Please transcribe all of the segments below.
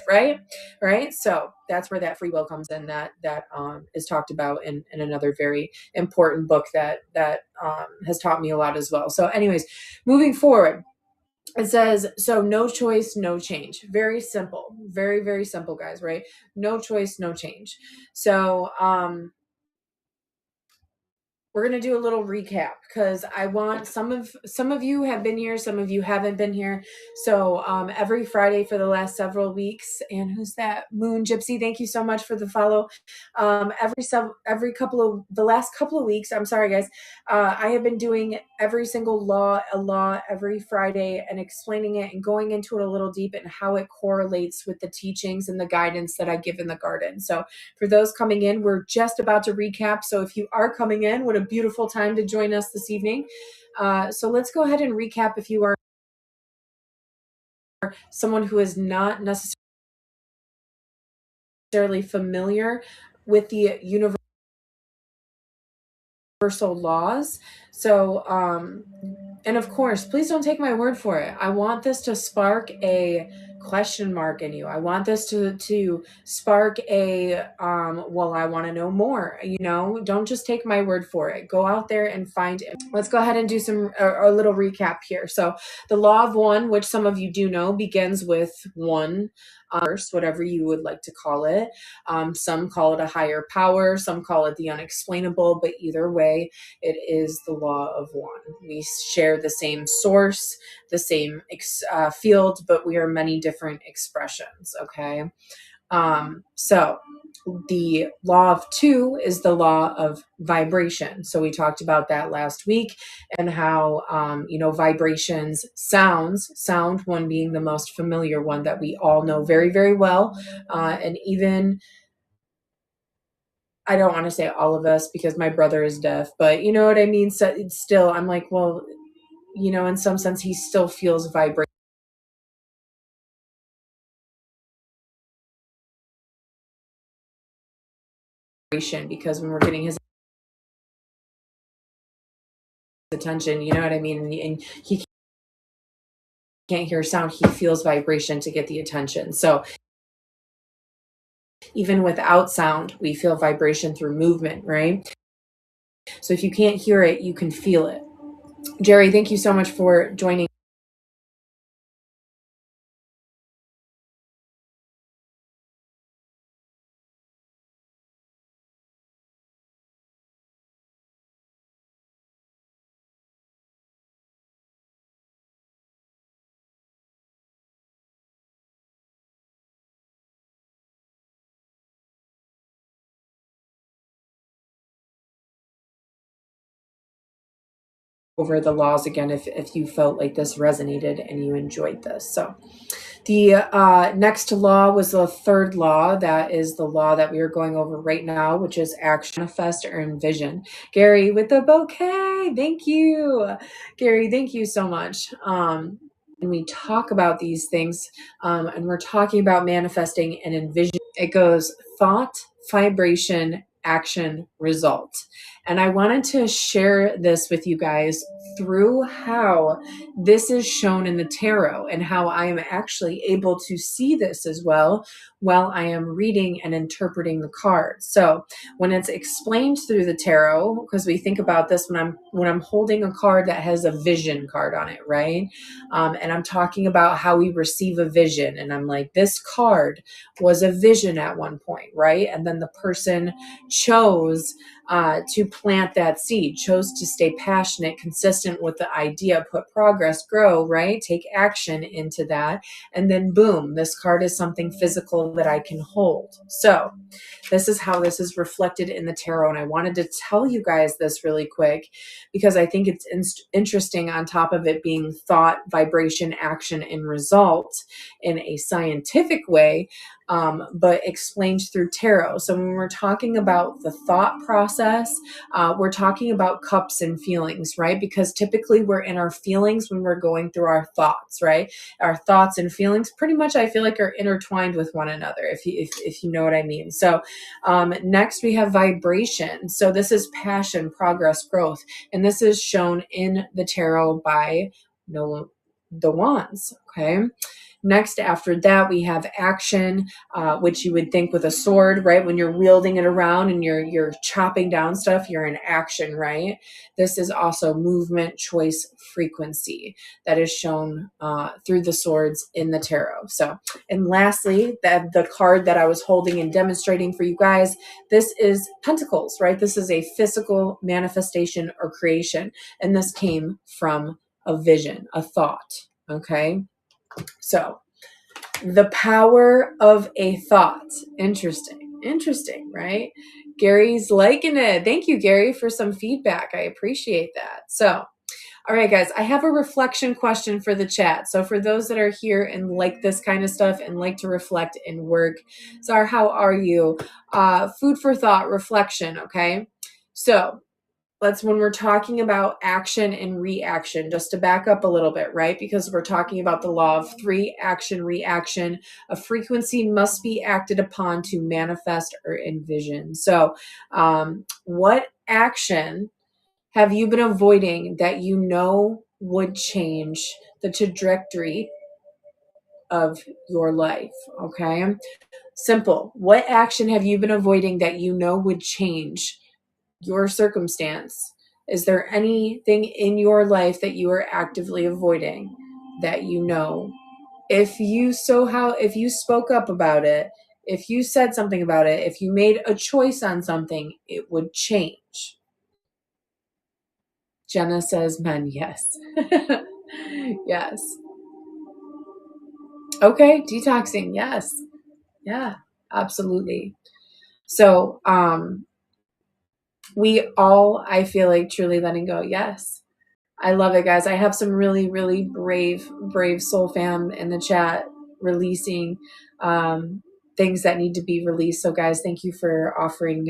right? Right. So that's where that free will comes in. That is talked about in another very important book that has taught me a lot as well. So, anyways, moving forward, it says, so no choice, no change. Very simple. Very, very simple, guys, right? No choice, no change. So, we're going to do a little recap because I want some of you have been here, some of you haven't been here. So every Friday for the last several weeks, and who's that? Moon Gypsy, thank you so much for the follow. Every couple of the last couple of weeks, I'm sorry guys, I have been doing every single law every Friday and explaining it and going into it a little deep and how it correlates with the teachings and the guidance that I give in the garden. So for those coming in, we're just about to recap. So if you are coming in, what a beautiful time to join us this evening. So let's go ahead and recap if you are someone who is not necessarily familiar with the universal laws. So, and of course, please don't take my word for it. I want this to spark a question mark in you. I want this to spark a well, I want to know more. Don't just take my word for it. Go out there and find it. Let's go ahead and do a little recap here. So the law of one, which some of you do know, begins with one, whatever you would like to call it. Some call it a higher power, some call it the unexplainable, but either way, it is the law of one. We share the same source, the same field, but we are many different expressions, okay? So the law of two is the law of vibration. So we talked about that last week and how, vibrations, sound one being the most familiar one that we all know very, very well. And even, I don't want to say all of us because my brother is deaf, but you know what I mean? So it's still, I'm like, well, in some sense, he still feels vibration because when we're getting his attention, you know what I mean? And he can't hear sound, he feels vibration to get the attention. So even without sound, we feel vibration through movement, right? So if you can't hear it, you can feel it. Jerry, thank you so much for joining. Over the laws again if you felt like this resonated and you enjoyed this. So the next law was the third law. That is the law that we are going over right now, which is action, manifest, or envision. Gary with the bouquet. Thank you. Gary, thank you so much. And we talk about these things and we're talking about manifesting and envision. It goes thought, vibration, action, result. And I wanted to share this with you guys through how this is shown in the tarot and how I am actually able to see this as well while I am reading and interpreting the cards. So when it's explained through the tarot, because we think about this when I'm holding a card that has a vision card on it, right? And I'm talking about how we receive a vision, and I'm like, this card was a vision at one point, right? And then the person chose to plant that seed, chose to stay passionate, consistent with the idea, put progress, grow, right? Take action into that. And then boom, this card is something physical that I can hold. So this is how this is reflected in the tarot. And I wanted to tell you guys this really quick because I think it's interesting on top of it being thought, vibration, action, and result in a scientific way, but explained through tarot. So when we're talking about the thought process, we're talking about cups and feelings, right? Because typically we're in our feelings when we're going through our thoughts, right? Our thoughts and feelings pretty much, I feel like, are intertwined with one another, if you know what I mean. So next we have vibration. So this is passion, progress, growth, and this is shown in the tarot by the wands. Okay. Next, after that, we have action, which you would think with a sword, right? When you're wielding it around and you're chopping down stuff, you're in action, right? This is also movement, choice, frequency that is shown through the swords in the tarot. So, and lastly, the card that I was holding and demonstrating for you guys, this is Pentacles, right? This is a physical manifestation or creation, and this came from a vision, a thought. Okay. So, the power of a thought. Interesting, right? Gary's liking it. Thank you, Gary, for some feedback. I appreciate that. So, all right, guys, I have a reflection question for the chat. So, for those that are here and like this kind of stuff and like to reflect and work, Zara, how are you? Food for thought, reflection, okay? So, let's, when we're talking about action and reaction, just to back up a little bit, right? Because we're talking about the law of three: action, reaction. A frequency must be acted upon to manifest or envision. So, what action have you been avoiding that you know would change the trajectory of your life? Okay. Simple. What action have you been avoiding that you know would change your circumstance? Is there anything in your life that you are actively avoiding that you know, if you spoke up about it, if you said something about it, if you made a choice on something, it would change? Jenna says men, yes. Yes. Okay, detoxing, yes. Yeah, absolutely. So, we all, I feel like, truly letting go. Yes. I love it, guys. I have some really, really brave soul fam in the chat releasing things that need to be released. So, guys, thank you for offering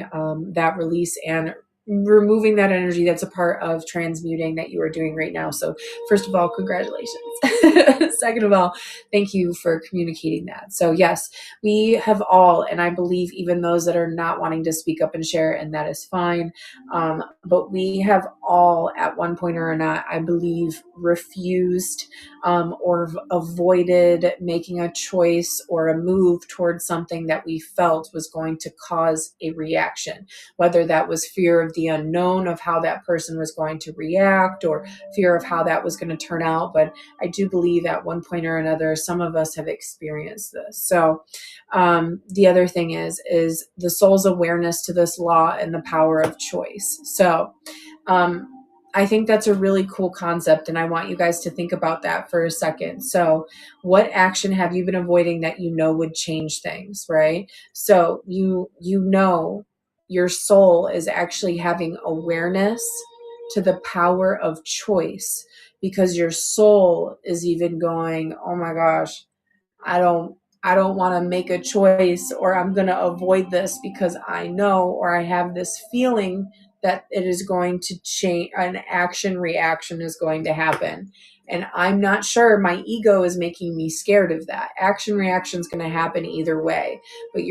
that release and removing that energy that's a part of transmuting that you are doing right now. So, first of all, congratulations. Second of all, thank you for communicating that. So, yes, we have all, and I believe even those that are not wanting to speak up and share, and that is fine. But we have all, at one point or not, I believe, refused or avoided making a choice or a move towards something that we felt was going to cause a reaction, whether that was fear of the unknown, of how that person was going to react, or fear of how that was going to turn out. But I do believe at one point or another, some of us have experienced this. So the other thing is the soul's awareness to this law and the power of choice. So I think that's a really cool concept, and I want you guys to think about that for a second. So, what action have you been avoiding that you know would change things, right? So you know your soul is actually having awareness to the power of choice, because your soul is even going, oh my gosh, I don't want to make a choice, or I'm going to avoid this because I know, or I have this feeling that it is going to change, an action reaction is going to happen. And I'm not sure, my ego is making me scared of that. Action reaction is going to happen either way, but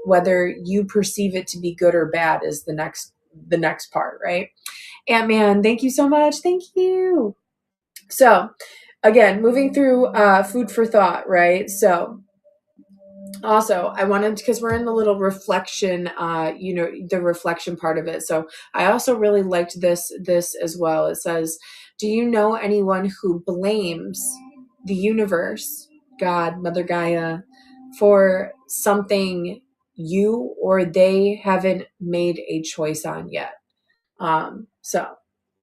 whether you perceive it to be good or bad is the next part, right? Ant-Man, thank you so much. Thank you. So again, moving through food for thought, right? So also, I wanted, because we're in the little reflection, the reflection part of it. So I also really liked this as well. It says, do you know anyone who blames the universe, God, Mother Gaia, for something you or they haven't made a choice on yet? So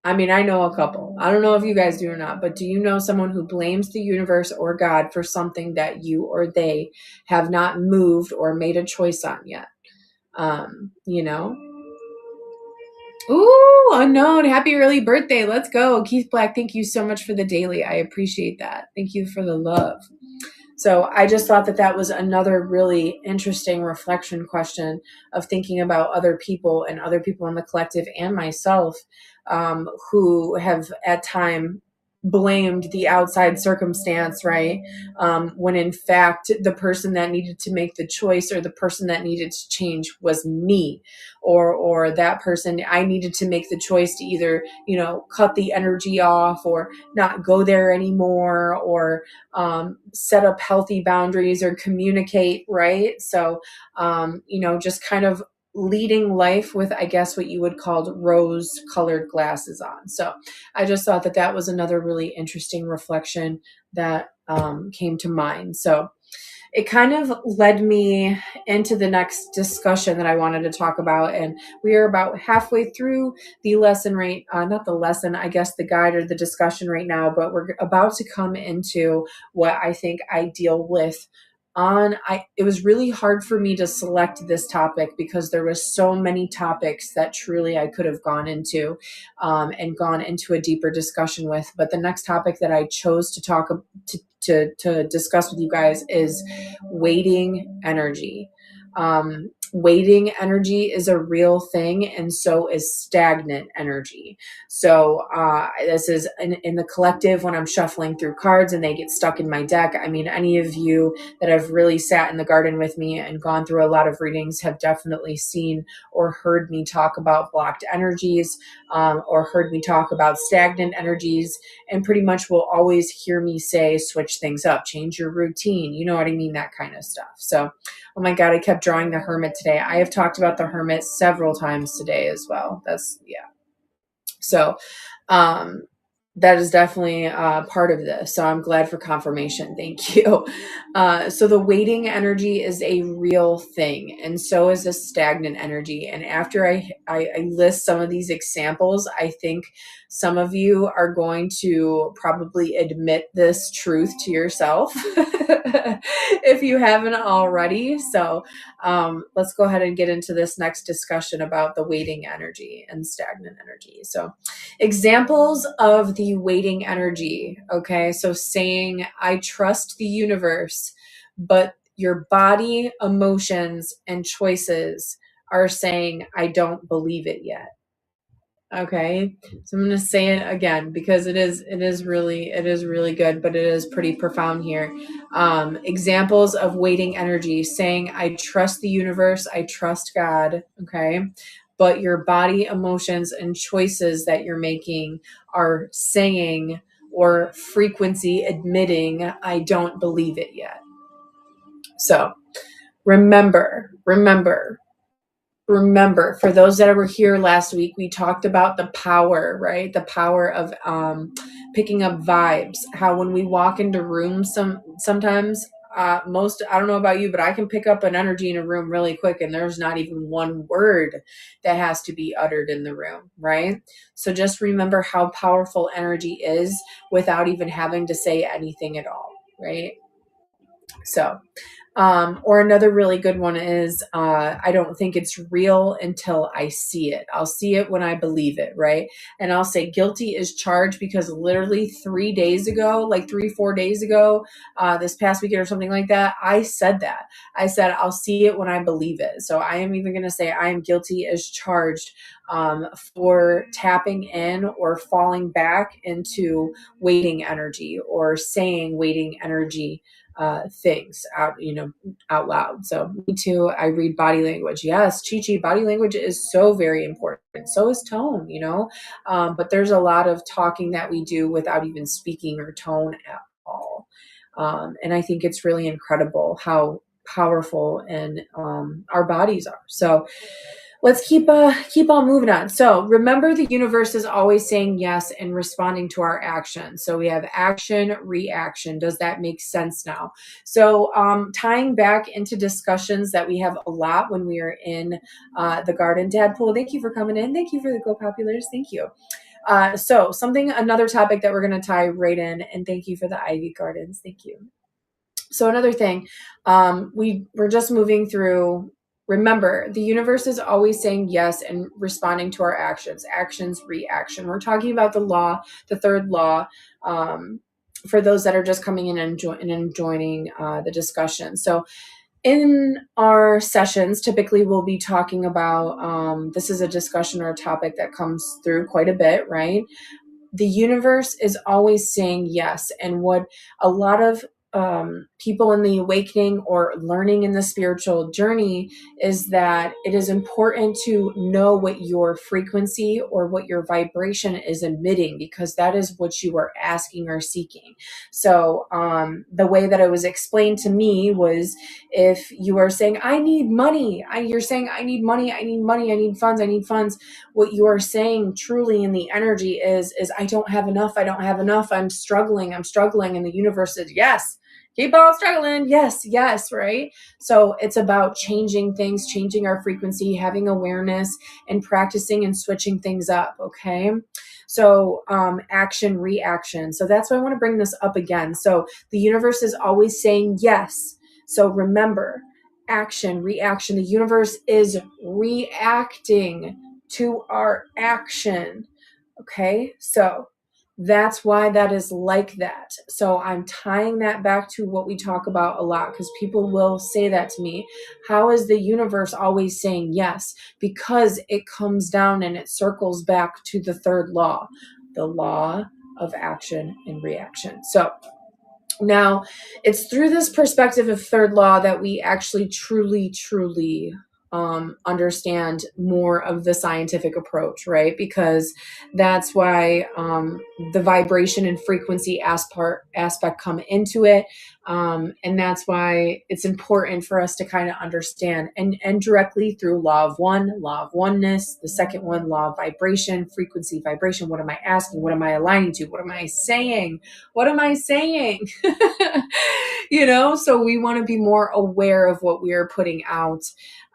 I mean, I know a couple. I don't know if you guys do or not, but do you know someone who blames the universe or God for something that you or they have not moved or made a choice on yet? You know? Ooh, unknown. Happy early birthday. Let's go. Keith Black, thank you so much for the daily. I appreciate that. Thank you for the love. So I just thought that was another really interesting reflection question of thinking about other people and other people in the collective and myself who have at time blamed the outside circumstance, right? When in fact, the person that needed to make the choice or the person that needed to change was me, or that person, I needed to make the choice to either, cut the energy off or not go there anymore, or set up healthy boundaries or communicate, right? So, just kind of leading life with, I guess, what you would call rose colored glasses on. So I just thought that that was another really interesting reflection that came to mind. So it kind of led me into the next discussion that I wanted to talk about. And we are about halfway through the lesson, right? Not the lesson, I guess the guide or the discussion right now, but we're about to come into what I think I deal with it was really hard for me to select this topic because there was so many topics that truly I could have gone into and gone into a deeper discussion with. But the next topic that I chose to talk to discuss with you guys is waiting energy. Waiting energy is a real thing, and so is stagnant energy. So this is in the collective when I'm shuffling through cards and they get stuck in my deck. I mean, any of you that have really sat in the garden with me and gone through a lot of readings have definitely seen or heard me talk about blocked energies, or heard me talk about stagnant energies, and pretty much will always hear me say, switch things up, change your routine. You know what I mean? That kind of stuff. So, oh my God, I kept drawing the Hermit today. I have talked about the Hermit several times today as well. Yeah. So, that is definitely part of this. So I'm glad for confirmation. Thank you. So the waiting energy is a real thing, and so is the stagnant energy. And after I list some of these examples, I think some of you are going to probably admit this truth to yourself if you haven't already. So let's go ahead and get into this next discussion about the waiting energy and stagnant energy. So examples of the waiting energy. Okay. So saying, I trust the universe, but your body, emotions, and choices are saying, I don't believe it yet. Okay. So I'm going to say it again because it is really good, but it is pretty profound here. Examples of waiting energy: saying, I trust the universe, I trust God. Okay. But your body, emotions, and choices that you're making are saying, or frequency admitting, I don't believe it yet. So remember, for those that were here last week, we talked about the power, right? The power of picking up vibes. How when we walk into rooms, sometimes I don't know about you, but I can pick up an energy in a room really quick, and there's not even one word that has to be uttered in the room, right? So just remember how powerful energy is without even having to say anything at all, right? So or another really good one is, I don't think it's real until I see it. I'll see it when I believe it, right? And I'll say guilty is charged because literally 3 days ago, like 4 days ago, this past weekend or something like that, I said that. I said, I'll see it when I believe it. So I am even going to say I am guilty as charged for tapping in or falling back into waiting energy or saying waiting energy things out loud. So me too. I read body language. Yes, Chi, body language is so very important. So is tone, but there's a lot of talking that we do without even speaking or tone at all. And I think it's really incredible how powerful and our bodies are. So let's keep on moving on. So remember, the universe is always saying yes and responding to our action. So we have action, reaction. Does that make sense now? So tying back into discussions that we have a lot when we are in the garden. Dadpool, thank you for coming in. Thank you for the Go Populars. Thank you. So another topic that we're going to tie right in, and thank you for the Ivy Gardens. Thank you. So another thing, we're just moving through. Remember, the universe is always saying yes and responding to our actions, reaction. We're talking about the law, the third law, for those that are just coming in and joining the discussion. So in our sessions, typically we'll be talking about, this is a discussion or a topic that comes through quite a bit, right? the universe is always saying yes. And what a lot of people in the awakening or learning in the spiritual journey is that it is important to know what your frequency or what your vibration is emitting, because that is what you are asking or seeking. So the way that it was explained to me was, if you are saying, I need money, you're saying, I need money, I need money, I need funds, I need funds. What you are saying truly in the energy is I don't have enough, I don't have enough, I'm struggling. And the universe says, yes, keep on struggling. Yes, yes, right? So it's about changing things, changing our frequency, having awareness, and practicing and switching things up, okay? So action, reaction. So that's why I want to bring this up again. So the universe is always saying yes. So remember, action, reaction. The universe is reacting to our action, okay? So that's why that is like that. So I'm tying that back to what we talk about a lot, because people will say that to me. How is the universe always saying yes? Because it comes down and it circles back to the third law, the law of action and reaction. So now it's through this perspective of third law that we actually truly understand more of the scientific approach, right? Because that's why the vibration and frequency aspect come into it. And that's why it's important for us to kind of understand and directly through law of oneness, the second one, law of vibration, frequency, vibration. What am I asking? What am I aligning to? What am I saying? What am I saying? So we want to be more aware of what we are putting out,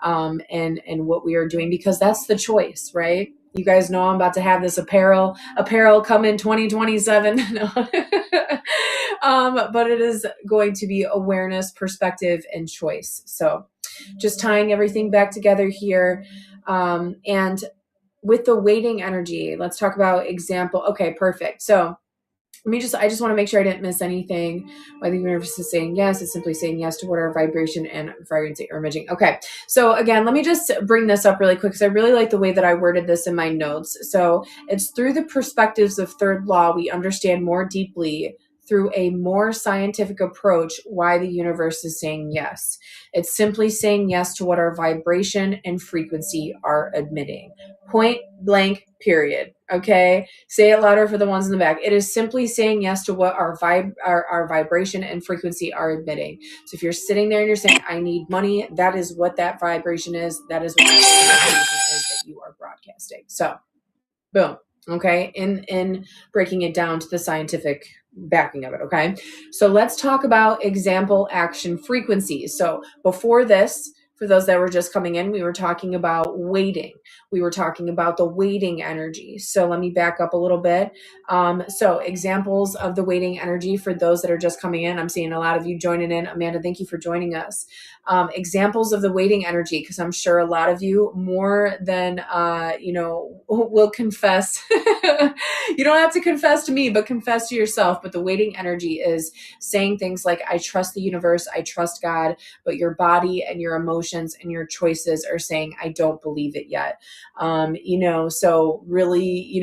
and what we are doing, because that's the choice, right? You guys know I'm about to have this apparel come in 2027. No. But it is going to be awareness, perspective, and choice. So just tying everything back together here. And with the waiting energy, let's talk about example. Okay, perfect. So I just want to make sure I didn't miss anything. Why the universe is saying yes, it's simply saying yes to what our vibration and frequency are imaging. Okay, so again, let me just bring this up really quick, because I really like the way that I worded this in my notes. So it's through the perspectives of third law, we understand more deeply through a more scientific approach why the universe is saying yes. It's simply saying yes to what our vibration and frequency are admitting. Point blank, period. Okay, say it louder for the ones in the back. It is simply saying yes to what our vibration and frequency are admitting. So if you're sitting there and you're saying, I need money, that is what that vibration is. That is what that vibration is that you are broadcasting. So boom. Okay, in breaking it down to the scientific backing of it. Okay, so let's talk about example action frequencies. So before this, for those that were just coming in, we were talking about waiting. We were talking about the waiting energy. So let me back up a little bit. So examples of the waiting energy for those that are just coming in. I'm seeing a lot of you joining in. Amanda, thank you for joining us. Examples of the waiting energy, because I'm sure a lot of you more than, will confess. You don't have to confess to me, but confess to yourself. But the waiting energy is saying things like, I trust the universe, I trust God, but your body and your emotions and your choices are saying, I don't believe it yet. So really,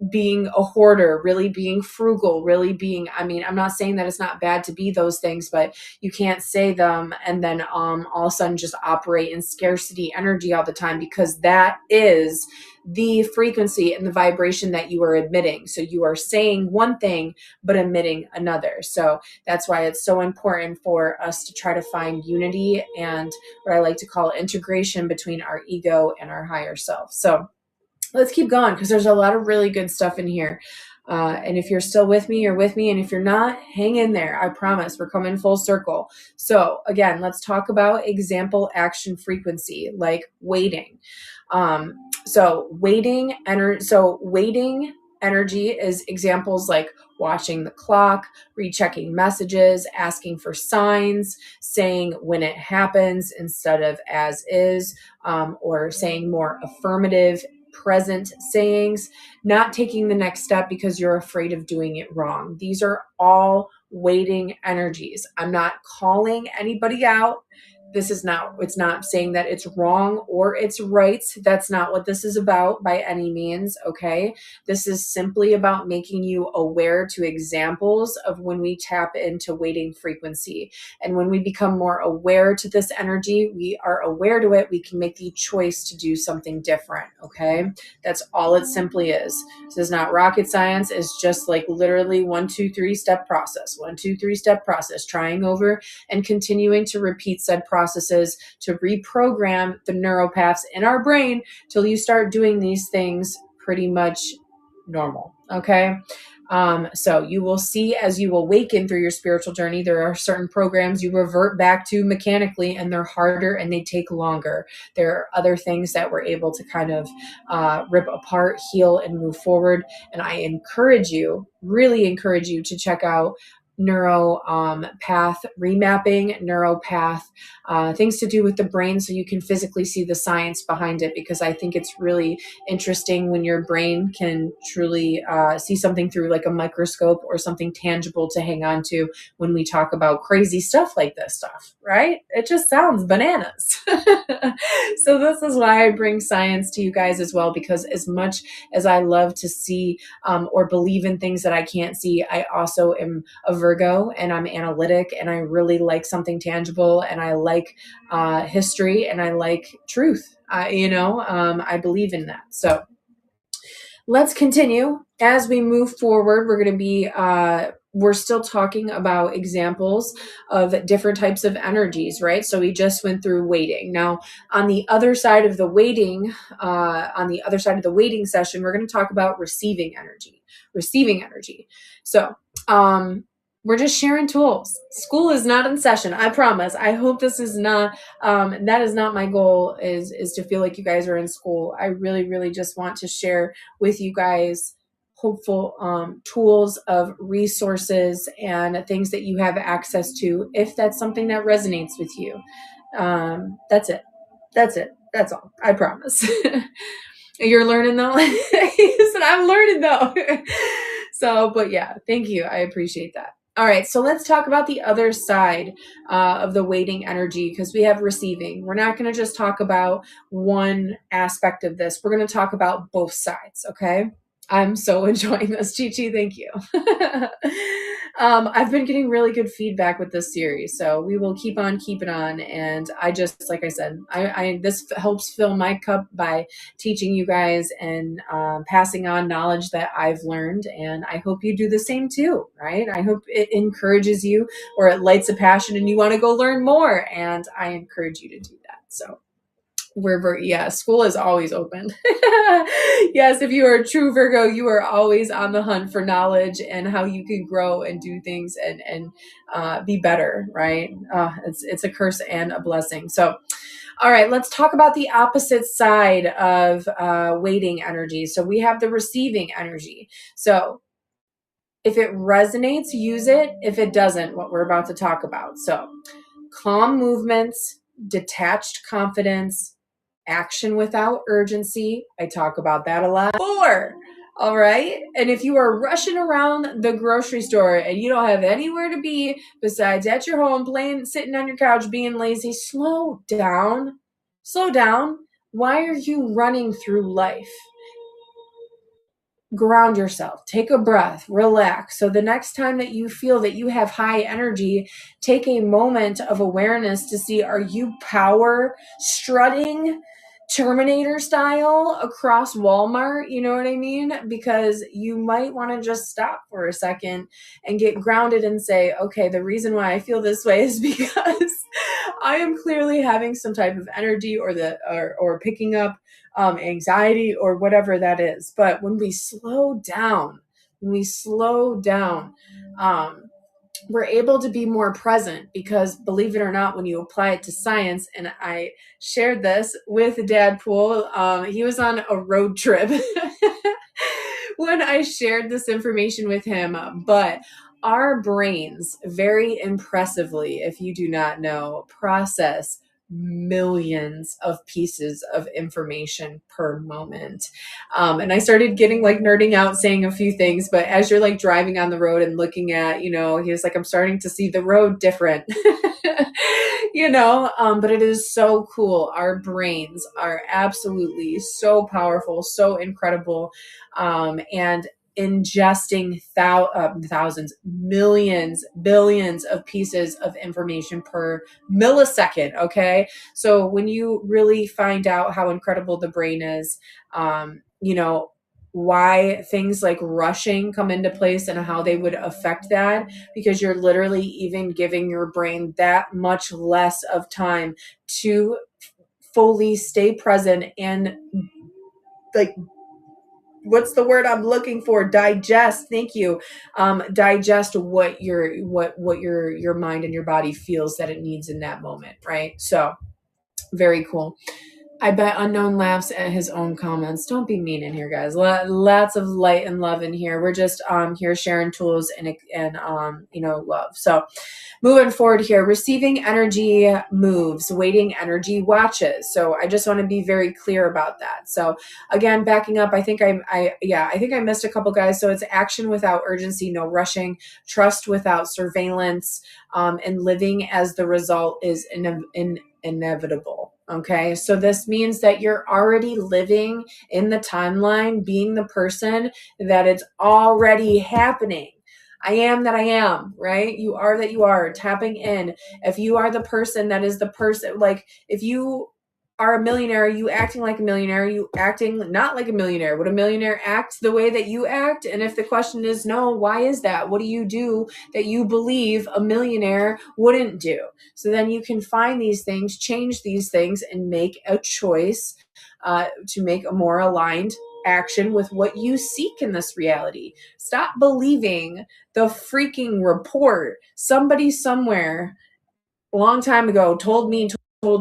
being a hoarder, really being frugal, really being, I'm not saying that it's not bad to be those things, but you can't say them and then all of a sudden just operate in scarcity energy all the time, because that is the frequency and the vibration that you are admitting. So you are saying one thing, but emitting another. So that's why it's so important for us to try to find unity and what I like to call integration between our ego and our higher self. So let's keep going, because there's a lot of really good stuff in here. And if you're still with me, you're with me. And if you're not, hang in there. I promise we're coming full circle. So again, let's talk about example action frequency, like waiting. So waiting energy is examples like watching the clock, rechecking messages, asking for signs, saying when it happens instead of as is, or saying more affirmative present sayings, not taking the next step because you're afraid of doing it wrong. These are all waiting energies. I'm not calling anybody out. it's not saying that it's wrong or it's right. That's not what this is about by any means. Okay. This is simply about making you aware to examples of when we tap into waiting frequency. And when we become more aware to this energy, we are aware to it, we can make the choice to do something different. Okay. That's all it simply is. This is not rocket science. It's just like literally 1, 2, 3 step process, 1, 2, 3 step process, trying over and continuing to repeat said processes to reprogram the neuropaths in our brain till you start doing these things pretty much normal. Okay. So you will see as you awaken through your spiritual journey, there are certain programs you revert back to mechanically, and they're harder and they take longer. There are other things that we're able to kind of rip apart, heal, and move forward. And I really encourage you to check out path remapping, neuropath, things to do with the brain, so you can physically see the science behind it, because I think it's really interesting when your brain can truly see something through like a microscope or something tangible to hang on to when we talk about crazy stuff like this stuff, right? It just sounds bananas. So this is why I bring science to you guys as well, because as much as I love to see or believe in things that I can't see, I also am a Virgo and I'm analytic, and I really like something tangible, and I like history, and I like truth. I believe in that. So let's continue. As we move forward, we're still talking about examples of different types of energies, right? So we just went through waiting. Now, on the other side of the waiting session, we're going to talk about receiving energy. So, we're just sharing tools. School is not in session, I promise. I hope this is not, that is not my goal, is to feel like you guys are in school. I really, really just want to share with you guys hopeful tools of resources and things that you have access to, if that's something that resonates with you. That's it. That's all. I promise. You're learning though? He said, I'm learning though. So, but yeah, thank you. I appreciate that. All right, so let's talk about the other side of the waiting energy, because we have receiving. We're not going to just talk about one aspect of this. We're going to talk about both sides, okay? I'm so enjoying this, Chi-Chi. Thank you. I've been getting really good feedback with this series, so we will keep on keeping on. And I just, like I said, this helps fill my cup by teaching you guys and passing on knowledge that I've learned. And I hope you do the same too, right? I hope it encourages you, or it lights a passion and you want to go learn more. And I encourage you to do that. So school is always open. Yes, if you are a true Virgo, you are always on the hunt for knowledge and how you can grow and do things and be better, right? It's a curse and a blessing. So, all right, let's talk about the opposite side of waiting energy. So we have the receiving energy. So if it resonates, use it. If it doesn't, what we're about to talk about. So calm movements, detached confidence, action without urgency. I talk about that a lot. 4. All right. And if you are rushing around the grocery store and you don't have anywhere to be besides at your home, sitting on your couch, being lazy, slow down. Slow down. Why are you running through life? Ground yourself, take a breath, relax. So the next time that you feel that you have high energy, take a moment of awareness to see, are you power strutting Terminator style across Walmart? You know what I mean? Because you might want to just stop for a second and get grounded and say, okay, the reason why I feel this way is because I am clearly having some type of energy or picking up anxiety or whatever that is. But when we slow down, we're able to be more present, because believe it or not, when you apply it to science, and I shared this with Dad Pool, he was on a road trip when I shared this information with him, but our brains, very impressively, if you do not know, process millions of pieces of information per moment. And I started getting like nerding out, saying a few things, but as you're like driving on the road and looking at, he was like, I'm starting to see the road different. But it is so cool. Our brains are absolutely so powerful, so incredible. And ingesting thousands, millions, billions of pieces of information per millisecond. Okay. So when you really find out how incredible the brain is, why things like rushing come into place and how they would affect that, because you're literally even giving your brain that much less of time to fully stay present and, like, what's the word I'm looking for? Digest. Thank you. Digest what your mind and your body feels that it needs in that moment, right? So very cool. I bet Unknown laughs at his own comments. Don't be mean in here, guys. Lots of light and love in here. We're just here sharing tools and love. So moving forward here, receiving energy moves, waiting energy watches. So I just want to be very clear about that. So again, backing up, I think I think I missed a couple, guys. So it's action without urgency, no rushing, trust without surveillance, and living as the result is inevitable. Okay, so this means that you're already living in the timeline, being the person that it's already happening. I am that I am, right? You are that you are, tapping in. If you are the person that is the person, like if you are a millionaire, you acting like a millionaire, you acting not like a millionaire. Would a millionaire act the way that you act? And if the question is no, why is that? What do you do that you believe a millionaire wouldn't do? So then you can find these things, change these things, and make a choice to make a more aligned action with what you seek in this reality. Stop believing the freaking report. Somebody somewhere a long time ago told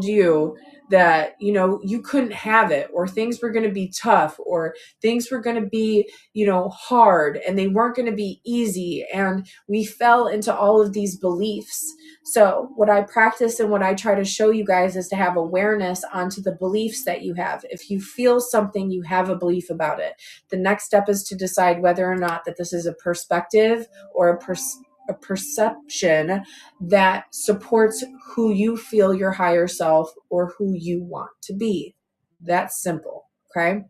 you that you couldn't have it, or things were going to be tough, or things were going to be hard, and they weren't going to be easy, and we fell into all of these beliefs. So what I practice and what I try to show you guys is to have awareness onto the beliefs that you have. If you feel something, you have a belief about it. The next step is to decide whether or not that this is a perspective or a perception that supports who you feel your higher self or who you want to be. That's simple. Okay.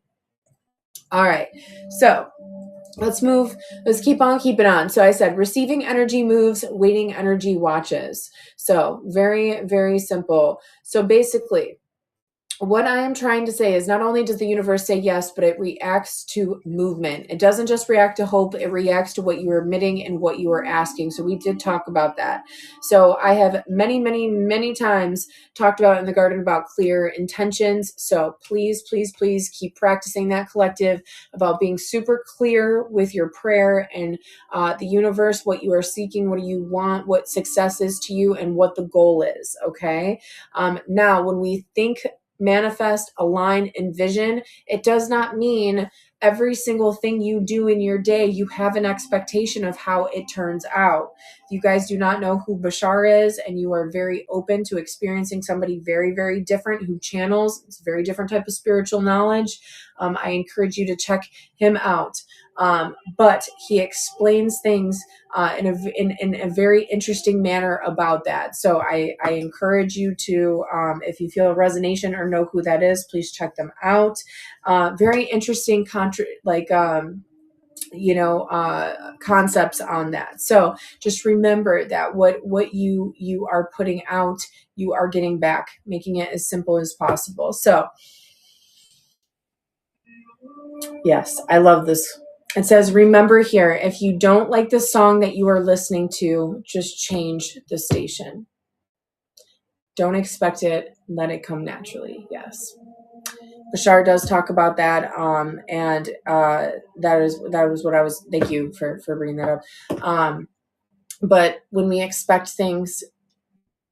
All right. So let's keep on keeping on. So I said receiving energy moves, waiting energy watches. So very, very simple. So basically, what I am trying to say is not only does the universe say yes, but it reacts to movement. It doesn't just react to hope, it reacts to what you are admitting and what you are asking. So we did talk about that. So I have many, many, many times talked about in the garden about clear intentions. So please, please, please keep practicing that, collective, about being super clear with your prayer and the universe, what you are seeking, what do you want, what success is to you, and what the goal is. Okay. Now, when we think, manifest, align, envision, it does not mean every single thing you do in your day, you have an expectation of how it turns out. If you guys do not know who Bashar is and you are very open to experiencing somebody very, very different who channels, it's a very different type of spiritual knowledge, I encourage you to check him out. But he explains things in a very interesting manner about that. So I encourage you to, if you feel a resonation or know who that is, please check them out. Very interesting concepts on that. So just remember that what you are putting out, you are getting back, making it as simple as possible. So yes, I love this. It says, remember here, if you don't like the song that you are listening to, just change the station. Don't expect it. Let it come naturally. Yes. Bashar does talk about that. And that was what I was, thank you for bringing that up. But when we expect things,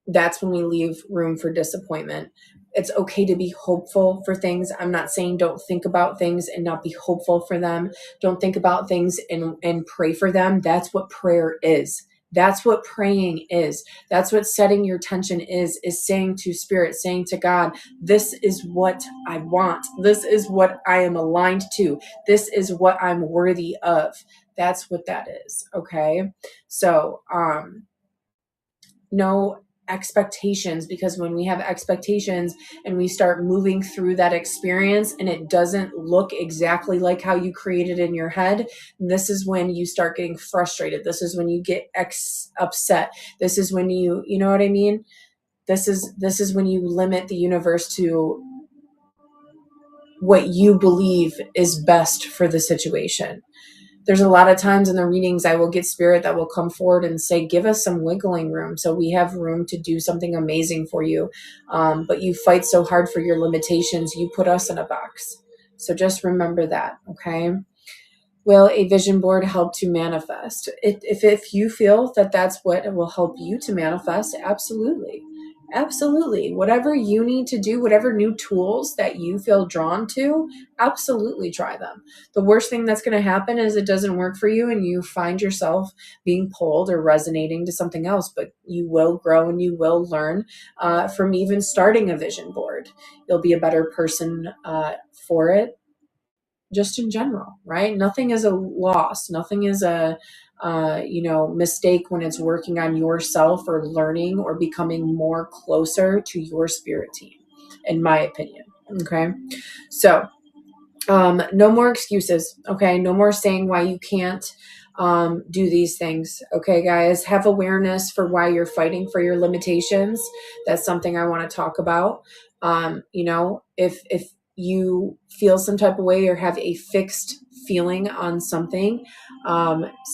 that's when we leave room for disappointment. It's okay to be hopeful for things. I'm not saying don't think about things and not be hopeful for them. Don't think about things and pray for them. That's what prayer is. That's what praying is. That's what setting your tension is saying to spirit, saying to God, this is what I want. This is what I am aligned to. This is what I'm worthy of. That's what that is. Okay. So, no expectations, because when we have expectations and we start moving through that experience and it doesn't look exactly like how you created in your head, this is when you start getting frustrated. This is when you get upset. This is when you know what I mean? This is when you limit the universe to what you believe is best for the situation. There's a lot of times in the readings I will get spirit that will come forward and say, give us some wiggling room so we have room to do something amazing for you. But you fight so hard for your limitations, you put us in a box. So just remember that, okay? Will a vision board help to manifest? If you feel that that's what will help you to manifest, absolutely. Absolutely. Whatever you need to do, whatever new tools that you feel drawn to, absolutely try them. The worst thing that's going to happen is it doesn't work for you and you find yourself being pulled or resonating to something else, but you will grow and you will learn from even starting a vision board. You'll be a better person for it. Just in general, right? Nothing is a loss. Nothing is a, mistake when it's working on yourself or learning or becoming more closer to your spirit team, in my opinion. Okay. So, no more excuses. Okay. No more saying why you can't do these things. Okay, guys, have awareness for why you're fighting for your limitations. That's something I want to talk about. If you feel some type of way or have a fixed feeling on something,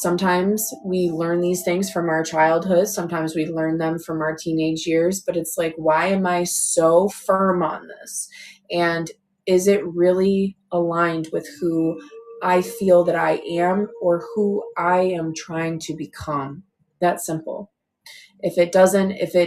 sometimes we learn these things from our childhood. Sometimes we learn them from our teenage years, but it's like, why am I so firm on this? And is it really aligned with who I feel that I am or who I am trying to become? That's simple. If it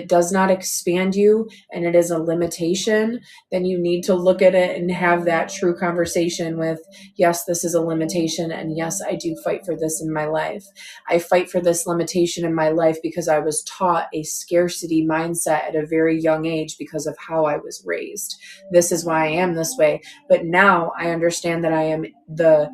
does not expand you and it is a limitation, then you need to look at it and have that true conversation with, yes, this is a limitation. And yes, I do fight for this in my life. I fight for this limitation in my life because I was taught a scarcity mindset at a very young age because of how I was raised. This is why I am this way. But now I understand that I am the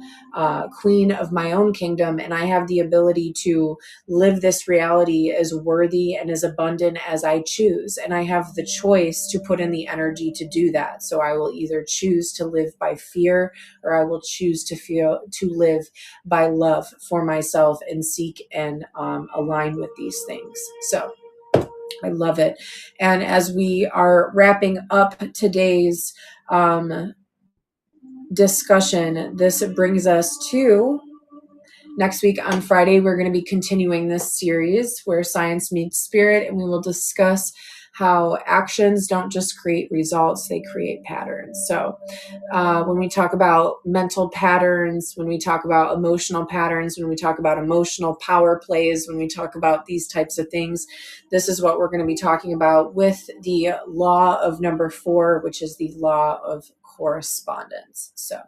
queen of my own kingdom and I have the ability to live this reality as worthy and as abundant as I choose. And I have the choice to put in the energy to do that. So I will either choose to live by fear or I will choose to live by love for myself and seek and align with these things. So I love it. And as we are wrapping up today's discussion, this brings us to next week on Friday. We're going to be continuing this series where science meets spirit, and we will discuss how actions don't just create results, they create patterns. So when we talk about mental patterns, when we talk about emotional patterns, when we talk about emotional power plays, when we talk about these types of things, this is what we're going to be talking about with the law of number 4, which is the law of correspondence. So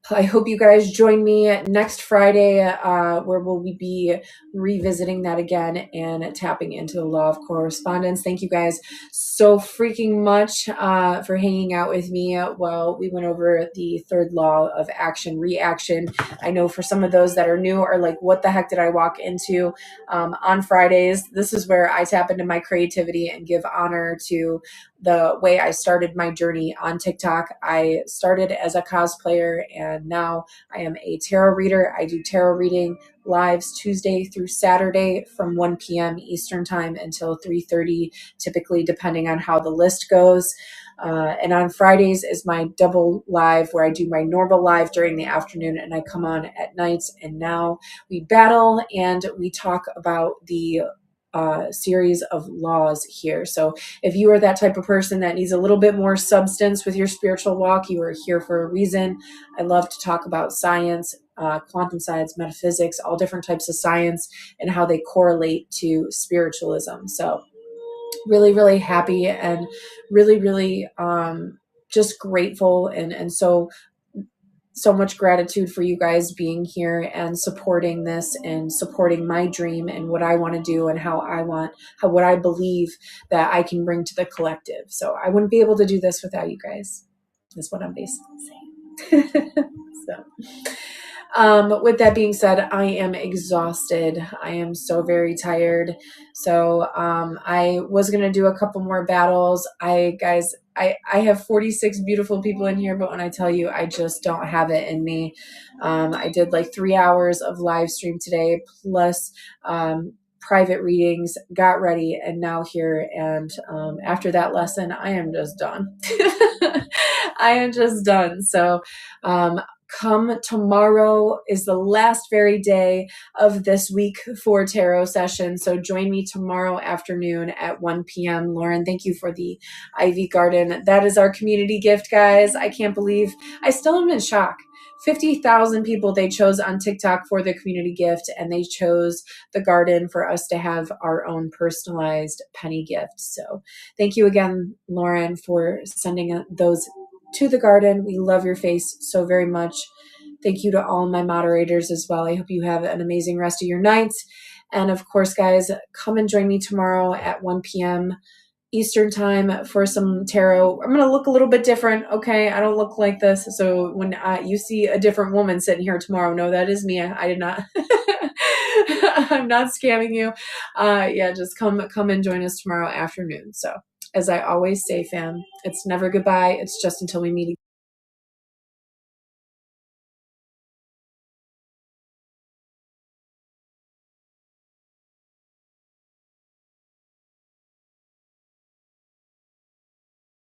I hope you guys join me next Friday where we'll be revisiting that again and tapping into the law of correspondence. Thank you guys so freaking much for hanging out with me while we went over the 3rd law of action reaction. I know for some of those that are new are like, what the heck did I walk into? On Fridays, this is where I tap into my creativity and give honor to the way I started my journey on TikTok. I started as a cosplayer and now I am a tarot reader. I do tarot reading lives Tuesday through Saturday from 1 p.m. Eastern time until 3:30, typically depending on how the list goes. And on Fridays is my double live where I do my normal live during the afternoon and I come on at nights. And now we battle and we talk about the series of laws here. So if you are that type of person that needs a little bit more substance with your spiritual walk, you are here for a reason. I love to talk about science, quantum science, metaphysics, all different types of science and how they correlate to spiritualism. So really, really happy and really, really just grateful and so much gratitude for you guys being here and supporting this and supporting my dream and what I want to do and what I believe that I can bring to the collective. So I wouldn't be able to do this without you guys, is what I'm basically saying. So, With that being said, I am exhausted. I am so very tired. So I was gonna do a couple more battles. I have 46 beautiful people in here, but when I tell you, I just don't have it in me. I did like 3 hours of live stream today, plus private readings, got ready, and now here. And after that lesson, I am just done. I am just done. So come tomorrow is the last very day of this week for tarot session. So join me tomorrow afternoon at 1 p.m. Lauren, thank you for the Ivy Garden. That is our community gift, guys. I can't believe, I still am in shock. 50,000 people they chose on TikTok for the community gift, and they chose the garden for us to have our own personalized penny gift. So thank you again, Lauren, for sending those to the garden. We love your face so very much. Thank you to all my moderators as well. I hope you have an amazing rest of your night. And of course, guys, come and join me tomorrow at 1 p.m. Eastern time for some tarot. I'm going to look a little bit different. Okay. I don't look like this. So when you see a different woman sitting here tomorrow, no, that is me. I did not, I'm not scamming you. Yeah, just come and join us tomorrow afternoon. So as I always say, fam, it's never goodbye. It's just until we meet again.